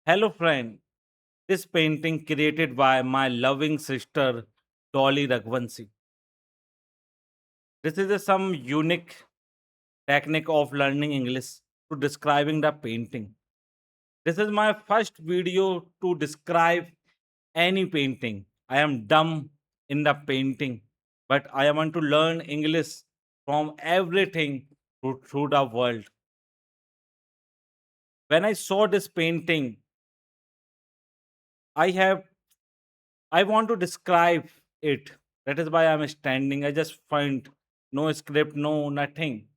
Hello, friend. This painting created by my loving sister Dolly Raghuvanshi. This is some unique technique of learning English to describing the painting. This is my first video to describe any painting. I am dumb in the painting, but I want to learn English from everything through the world. When I saw this painting, I have I want to describe it. That is why I'm standing. I just find no script, no nothing.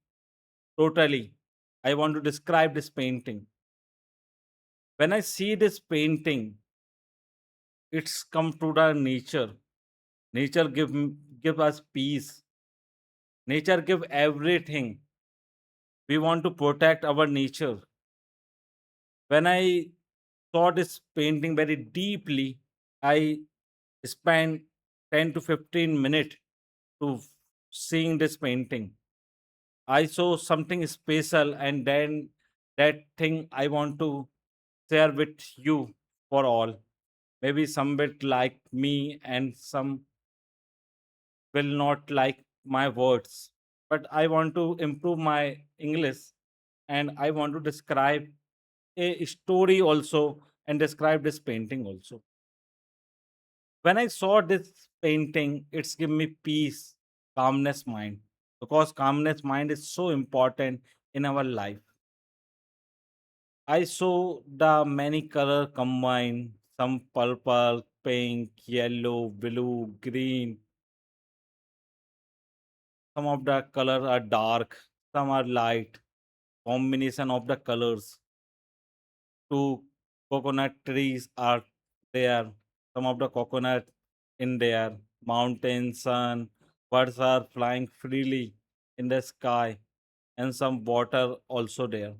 Totally. I want to describe this painting. When I see this painting, it's come to the nature. Nature give us peace. Nature give everything. We want to protect our nature. When I saw this painting very deeply, I spent 10 to 15 minutes to seeing this painting. I saw something special, and then that thing I want to share with you for all. Maybe some bit like me, and some will not like my words. But I want to improve my English, and I want to describe a story also and describe this painting also. When I saw this painting, it's give me peace, calmness mind, because calmness mind is so important in our life. I saw the many color combined, some purple, pink, yellow, blue, green. Some of the colors are dark, some are light. Combination of the colors. Two coconut trees are there. Some of the coconut in there. Mountain, sun, birds are flying freely in the sky, and some water also there.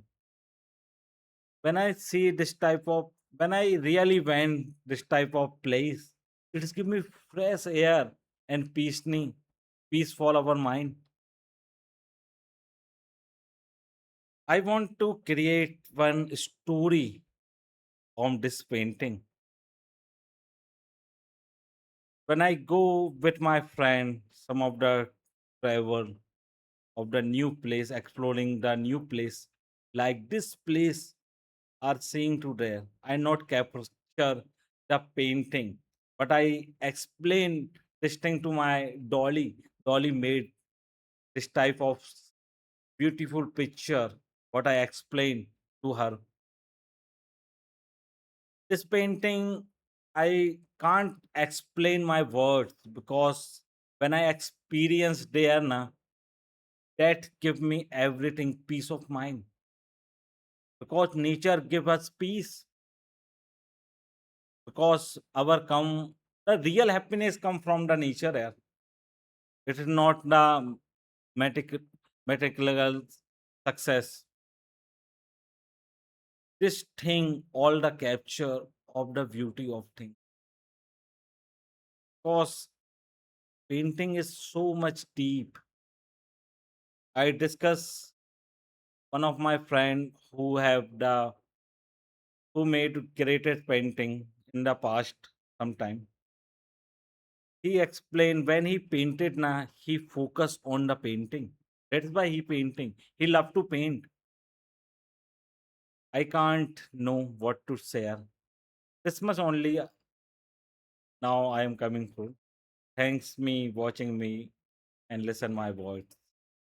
When I see this type of when I really went this type of place, it's give me fresh air and peace for our mind. I want to create one story on this painting. When I go with my friend, some of the travel of the new place, exploring the new place, like this place are seeing today. I not capture the painting, but I explain this thing to my Dolly. Dolly made this type of beautiful picture. What I explained to her. This painting, I can't explain my words because when I experience there, na, that give me everything peace of mind because nature give us peace because our come the real happiness come from the nature here. It is not the material material success. This thing all the capture of the beauty of thing because painting is so much deep. I discuss one of my friend who made created painting in the past sometime. He explained when he painted na he focused on the painting. That's why he painting. He loved to paint. I can't know what to share. This much only now I am coming through. Thanks me watching me and listen my voice.